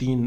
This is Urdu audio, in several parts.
3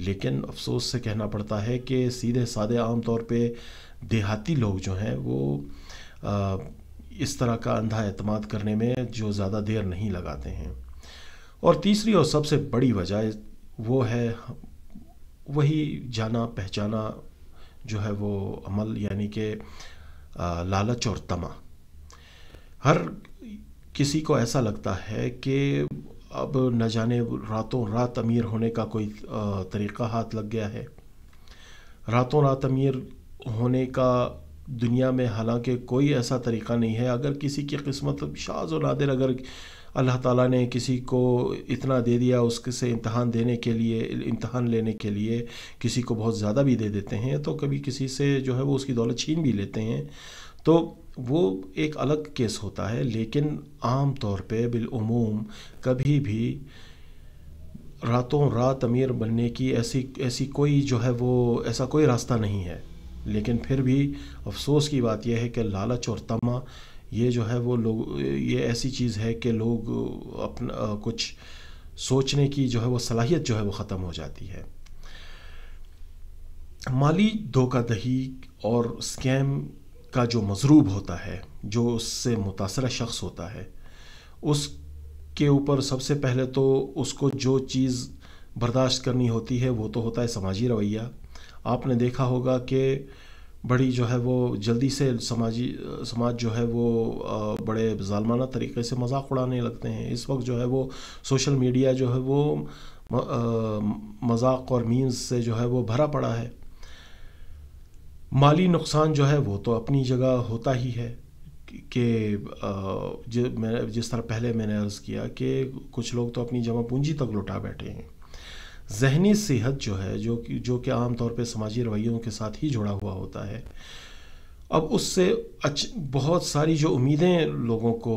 لیکن افسوس سے کہنا پڑتا ہے کہ سیدھے سادے عام طور پہ دیہاتی لوگ جو ہیں وہ اس طرح کا اندھا اعتماد کرنے میں جو زیادہ دیر نہیں لگاتے ہیں. اور تیسری اور سب سے بڑی وجہ وہ ہے وہی جانا پہچانا جو ہے وہ عمل، یعنی کہ لالچ اور طمع. ہر کسی کو ایسا لگتا ہے کہ اب نہ جانے راتوں رات امیر ہونے کا کوئی طریقہ ہاتھ لگ گیا ہے. راتوں رات امیر ہونے کا دنیا میں حالانکہ کوئی ایسا طریقہ نہیں ہے. اگر کسی کی قسمت شاذ و نادر، اگر اللہ تعالیٰ نے کسی کو اتنا دے دیا اس سے امتحان لینے کے لیے کسی کو بہت زیادہ بھی دے دیتے ہیں، تو کبھی کسی سے جو ہے وہ اس کی دولت چھین بھی لیتے ہیں، تو وہ ایک الگ کیس ہوتا ہے. لیکن عام طور پہ بالعموم کبھی بھی راتوں رات امیر بننے کی ایسی کوئی جو ہے وہ ایسا کوئی راستہ نہیں ہے. لیکن پھر بھی افسوس کی بات یہ ہے کہ لالچ اور طمع یہ جو ہے وہ یہ ایسی چیز ہے کہ لوگ اپنا کچھ سوچنے کی جو ہے وہ صلاحیت جو ہے وہ ختم ہو جاتی ہے. مالی دھوکہ دہی اور اسکیم کا جو مضروب ہوتا ہے، جو اس سے متاثرہ شخص ہوتا ہے، اس کے اوپر سب سے پہلے تو اس کو جو چیز برداشت کرنی ہوتی ہے وہ تو ہوتا ہے سماجی رویہ. آپ نے دیکھا ہوگا کہ بڑی جو ہے وہ جلدی سے سماج جو ہے وہ بڑے ظالمانہ طریقے سے مذاق اڑانے لگتے ہیں. اس وقت جو ہے وہ سوشل میڈیا جو ہے وہ مذاق اور میمز سے جو ہے وہ بھرا پڑا ہے. مالی نقصان جو ہے وہ تو اپنی جگہ ہوتا ہی ہے کہ جس طرح پہلے میں نے عرض کیا کہ کچھ لوگ تو اپنی جمع پونجی تک لٹا بیٹھے ہیں. ذہنی صحت جو ہے جو کہ عام طور پہ سماجی رویوں کے ساتھ ہی جڑا ہوا ہوتا ہے، اب اس سے بہت ساری جو امیدیں لوگوں کو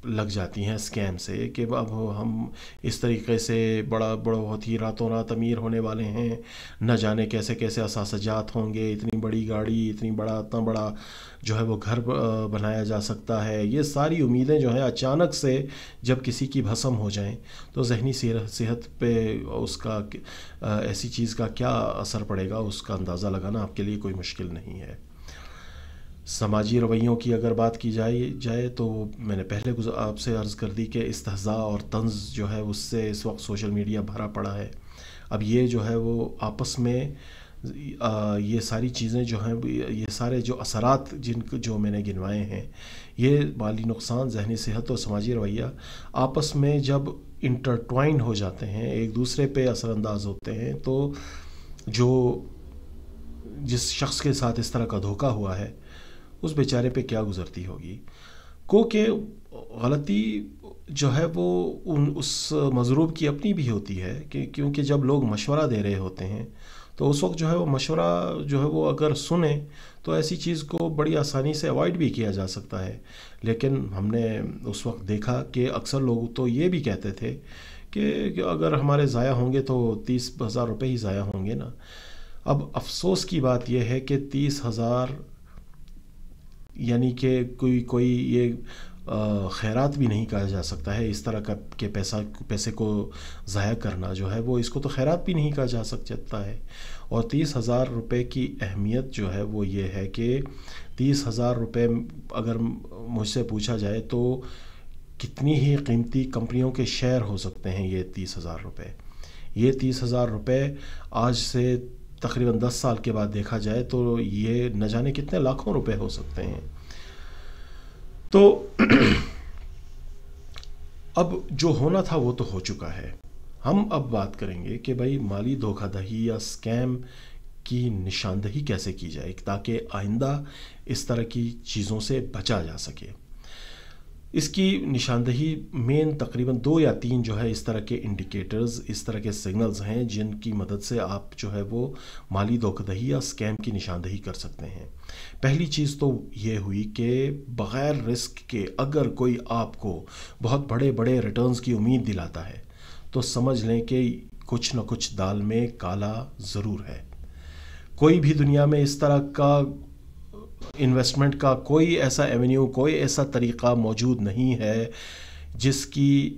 لگ جاتی ہیں اسکیم سے کہ اب ہم اس طریقے سے بہت ہی راتوں رات امیر ہونے والے ہیں، نہ جانے کیسے کیسے اثاثجات ہوں گے، اتنی بڑی گاڑی، اتنا بڑا جو ہے وہ گھر بنایا جا سکتا ہے. یہ ساری امیدیں جو ہیں اچانک سے جب کسی کی بھسم ہو جائیں تو ذہنی صحت پہ اس کا ایسی چیز کا کیا اثر پڑے گا، اس کا اندازہ لگانا آپ کے لیے کوئی مشکل نہیں ہے. سماجی رویوں کی اگر بات کی جائے تو میں نے پہلے آپ سے عرض کر دی کہ استہزاء اور طنز جو ہے اس سے اس وقت سوشل میڈیا بھرا پڑا ہے. اب یہ جو ہے وہ آپس میں یہ ساری چیزیں جو ہیں، یہ سارے جو اثرات جو میں نے گنوائے ہیں، یہ مالی نقصان، ذہنی صحت اور سماجی رویہ آپس میں جب انٹرٹوائن ہو جاتے ہیں، ایک دوسرے پہ اثر انداز ہوتے ہیں، تو جس شخص کے ساتھ اس طرح کا دھوکہ ہوا ہے اس بیچارے پہ کیا گزرتی ہوگی. کہ غلطی جو ہے وہ اس مضروب کی اپنی بھی ہوتی ہے کیونکہ جب لوگ مشورہ دے رہے ہوتے ہیں تو اس وقت جو ہے وہ مشورہ جو ہے وہ اگر سنیں تو ایسی چیز کو بڑی آسانی سے اوائڈ بھی کیا جا سکتا ہے. لیکن ہم نے اس وقت دیکھا کہ اکثر لوگ تو یہ بھی کہتے تھے کہ اگر ہمارے ضائع ہوں گے تو 30,000 روپے ہی ضائع ہوں گے نا. اب افسوس کی بات یہ ہے کہ 30,000 یعنی کہ کوئی یہ خیرات بھی نہیں کہا جا سکتا ہے. اس طرح کا کہ پیسے کو ضائع کرنا جو ہے وہ اس کو تو خیرات بھی نہیں کہا جا سکتا ہے. اور 30,000 روپے کی اہمیت جو ہے وہ یہ ہے کہ 30,000 روپے اگر مجھ سے پوچھا جائے تو کتنی ہی قیمتی کمپنیوں کے شیئر ہو سکتے ہیں یہ 30,000 روپے. یہ 30,000 روپے آج سے تقریباً 10 سال کے بعد دیکھا جائے تو یہ نہ جانے کتنے لاکھوں روپے ہو سکتے ہیں. تو اب جو ہونا تھا وہ تو ہو چکا ہے. ہم اب بات کریں گے کہ بھائی مالی دھوکہ دہی یا اسکیم کی نشاندہی کیسے کی جائے تاکہ آئندہ اس طرح کی چیزوں سے بچا جا سکے. اس کی نشاندہی مین تقریباً 2 یا 3 جو ہے اس طرح کے انڈیکیٹرز، اس طرح کے سگنلز ہیں جن کی مدد سے آپ جو ہے وہ مالی دھوکہ دہی یا اسکیم کی نشاندہی کر سکتے ہیں. پہلی چیز تو یہ ہوئی کہ بغیر رسک کے اگر کوئی آپ کو بہت بڑے بڑے ریٹرنز کی امید دلاتا ہے تو سمجھ لیں کہ کچھ نہ کچھ دال میں کالا ضرور ہے. کوئی بھی دنیا میں اس طرح کا انویسٹمنٹ کا کوئی ایسا ایونیو، کوئی ایسا طریقہ موجود نہیں ہے جس کی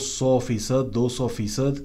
100%, 200%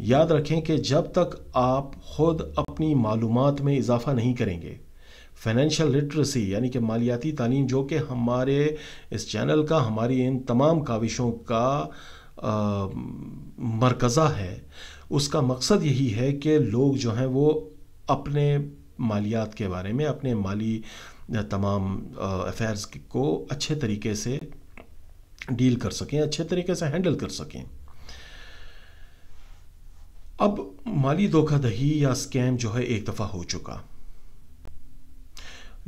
یاد رکھیں کہ جب تک آپ خود اپنی معلومات میں اضافہ نہیں کریں گے، فائنینشیل لٹریسی یعنی کہ مالیاتی تعلیم، جو کہ ہمارے اس چینل کا، ہماری ان تمام کاوشوں کا مرکزہ ہے، اس کا مقصد یہی ہے کہ لوگ جو ہیں وہ اپنے مالیات کے بارے میں، اپنے مالی تمام افیئرز کو اچھے طریقے سے ڈیل کر سکیں، اچھے طریقے سے ہینڈل کر سکیں۔ اب مالی دھوکہ دہی یا سکیم جو ہے ایک دفعہ ہو چکا،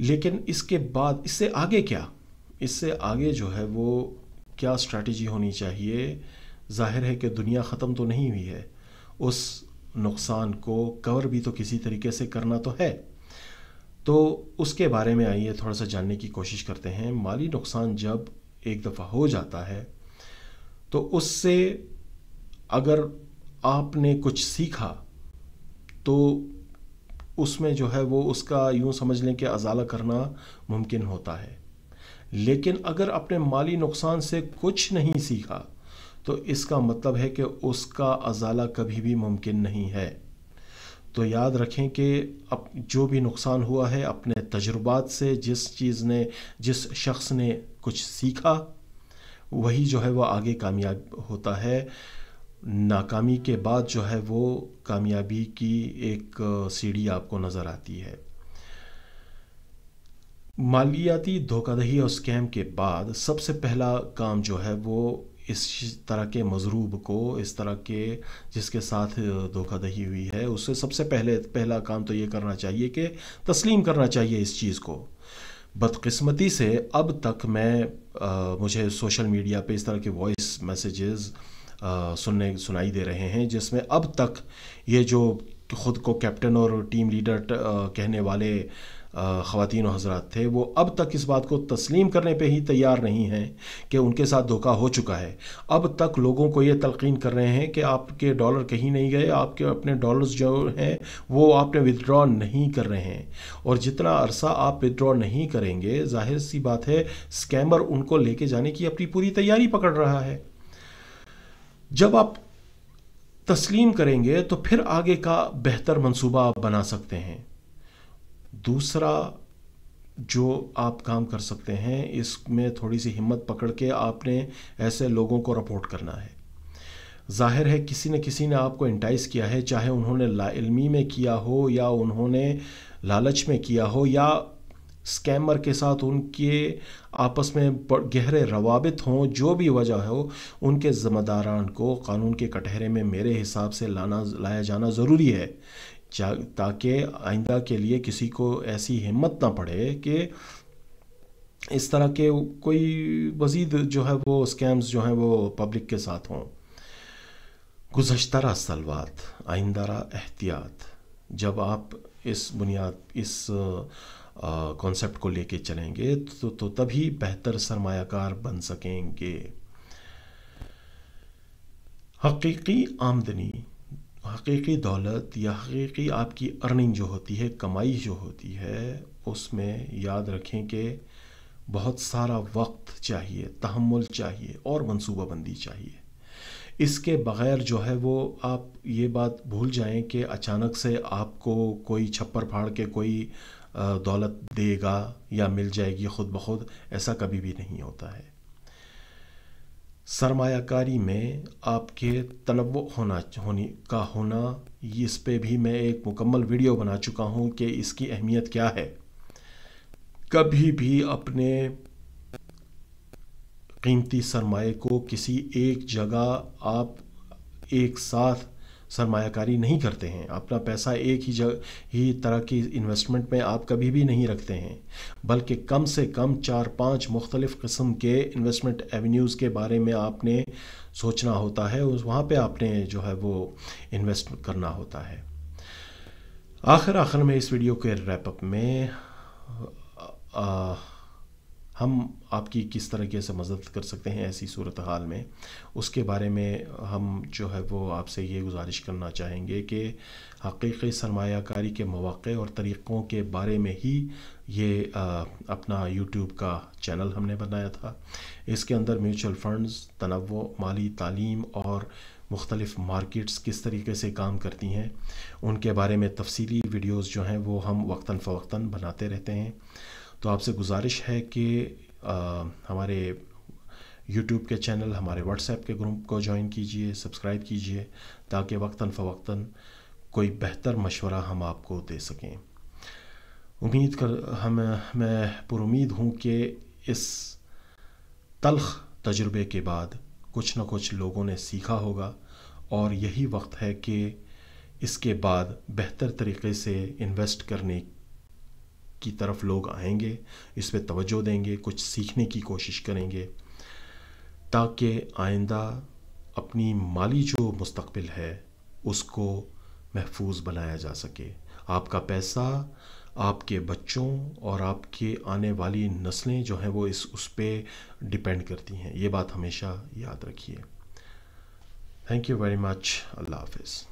لیکن اس کے بعد اس سے آگے کیا؟ اس سے آگے جو ہے وہ کیا اسٹریٹجی ہونی چاہیے؟ ظاہر ہے کہ دنیا ختم تو نہیں ہوئی ہے، اس نقصان کو کور بھی تو کسی طریقے سے کرنا تو ہے۔ تو اس کے بارے میں آئیے تھوڑا سا جاننے کی کوشش کرتے ہیں۔ مالی نقصان جب ایک دفعہ ہو جاتا ہے تو اس سے اگر آپ نے کچھ سیکھا تو اس میں جو ہے وہ اس کا یوں سمجھ لیں کہ ازالہ کرنا ممکن ہوتا ہے، لیکن اگر اپنے مالی نقصان سے کچھ نہیں سیکھا تو اس کا مطلب ہے کہ اس کا ازالہ کبھی بھی ممکن نہیں ہے۔ تو یاد رکھیں کہ جو بھی نقصان ہوا ہے اپنے تجربات سے، جس شخص نے کچھ سیکھا وہی جو ہے وہ آگے کامیاب ہوتا ہے۔ ناکامی کے بعد جو ہے وہ کامیابی کی ایک سیڑھی آپ کو نظر آتی ہے۔ مالیاتی دھوکہ دہی اور سکیم کے بعد سب سے پہلا کام جو ہے وہ اس طرح کے مضروب کو، اس طرح کے جس کے ساتھ دھوکہ دہی ہوئی ہے، اس سے سب سے پہلا کام تو یہ کرنا چاہیے کہ تسلیم کرنا چاہیے اس چیز کو۔ بدقسمتی سے اب تک مجھے سوشل میڈیا پہ اس طرح کے وائس میسیجز سنائی دے رہے ہیں جس میں اب تک یہ جو خود کو کیپٹن اور ٹیم لیڈر کہنے والے خواتین و حضرات تھے، وہ اب تک اس بات کو تسلیم کرنے پہ ہی تیار نہیں ہیں کہ ان کے ساتھ دھوکہ ہو چکا ہے۔ اب تک لوگوں کو یہ تلقین کر رہے ہیں کہ آپ کے ڈالر کہیں نہیں گئے، آپ کے اپنے ڈالرز جو ہیں وہ آپ نے ودڈرا نہیں کر رہے ہیں، اور جتنا عرصہ آپ ودڈرا نہیں کریں گے ظاہر سی بات ہے اسکیمر ان کو لے کے جانے کی اپنی پوری تیاری پکڑ رہا ہے۔ جب آپ تسلیم کریں گے تو پھر آگے کا بہتر منصوبہ آپ بنا سکتے ہیں۔ دوسرا جو آپ کام کر سکتے ہیں، اس میں تھوڑی سی ہمت پکڑ کے آپ نے ایسے لوگوں کو رپورٹ کرنا ہے۔ ظاہر ہے کسی نے آپ کو انٹائز کیا ہے، چاہے انہوں نے لا علمی میں کیا ہو یا انہوں نے لالچ میں کیا ہو یا اسکیمر کے ساتھ ان کے آپس میں گہرے روابط ہوں، جو بھی وجہ ہو، ان کے ذمہ داران کو قانون کے کٹہرے میں میرے حساب سے لایا جانا ضروری ہے، تاکہ آئندہ کے لیے کسی کو ایسی ہمت نہ پڑے کہ اس طرح کے کوئی مزید جو ہے وہ اسکیمز جو ہیں وہ پبلک کے ساتھ ہوں۔ گزشتہ را سلوات، آئندہ را احتیاط، جب آپ اس کانسیپٹ کو لے کے چلیں گے تو تبھی بہتر سرمایہ کار بن سکیں گے۔ حقیقی آمدنی، حقیقی دولت یا حقیقی آپ کی ارننگ جو ہوتی ہے، کمائی جو ہوتی ہے، اس میں یاد رکھیں کہ بہت سارا وقت چاہیے، تحمل چاہیے اور منصوبہ بندی چاہیے۔ اس کے بغیر جو ہے وہ آپ یہ بات بھول جائیں کہ اچانک سے آپ کو کوئی چھپر پھاڑ کے کوئی دولت دے گا یا مل جائے گی خود بخود، ایسا کبھی بھی نہیں ہوتا ہے۔ سرمایہ کاری میں آپ کے تنوع ہونا، اس پہ بھی میں ایک مکمل ویڈیو بنا چکا ہوں کہ اس کی اہمیت کیا ہے۔ کبھی بھی اپنے قیمتی سرمایہ کو کسی ایک جگہ آپ ایک ساتھ سرمایہ کاری نہیں کرتے ہیں، اپنا پیسہ ایک ہی طرح کی انویسٹمنٹ میں آپ کبھی بھی نہیں رکھتے ہیں، بلکہ کم سے کم 4-5 مختلف قسم کے انویسٹمنٹ ایونیوز کے بارے میں آپ نے سوچنا ہوتا ہے، وہاں پہ آپ نے جو ہے وہ انویسٹ کرنا ہوتا ہے۔ آخر میں اس ویڈیو کے ریپ اپ میں ہم آپ کی کس طریقے سے مدد کر سکتے ہیں ایسی صورتحال میں، اس کے بارے میں ہم جو ہے وہ آپ سے یہ گزارش کرنا چاہیں گے کہ حقیقی سرمایہ کاری کے مواقع اور طریقوں کے بارے میں ہی یہ اپنا یوٹیوب کا چینل ہم نے بنایا تھا۔ اس کے اندر میوچل فنڈز، تنوع، مالی تعلیم اور مختلف مارکیٹس کس طریقے سے کام کرتی ہیں، ان کے بارے میں تفصیلی ویڈیوز جو ہیں وہ ہم وقتاً فوقتاً بناتے رہتے ہیں۔ تو آپ سے گزارش ہے کہ ہمارے یوٹیوب کے چینل، ہمارے واٹس ایپ کے گروپ کو جوائن کیجئے، سبسکرائب کیجئے، تاکہ وقتاً فوقتاً کوئی بہتر مشورہ ہم آپ کو دے سکیں۔ میں پر امید ہوں کہ اس تلخ تجربے کے بعد کچھ نہ کچھ لوگوں نے سیکھا ہوگا، اور یہی وقت ہے کہ اس کے بعد بہتر طریقے سے انویسٹ کرنے کی طرف لوگ آئیں گے، اس پہ توجہ دیں گے، کچھ سیکھنے کی کوشش کریں گے، تاکہ آئندہ اپنی مالی جو مستقبل ہے اس کو محفوظ بنایا جا سکے۔ آپ کا پیسہ آپ کے بچوں اور آپ کے آنے والی نسلیں جو ہیں وہ اس پہ ڈیپینڈ کرتی ہیں۔ یہ بات ہمیشہ یاد رکھیے۔ Thank you very much. اللہ حافظ۔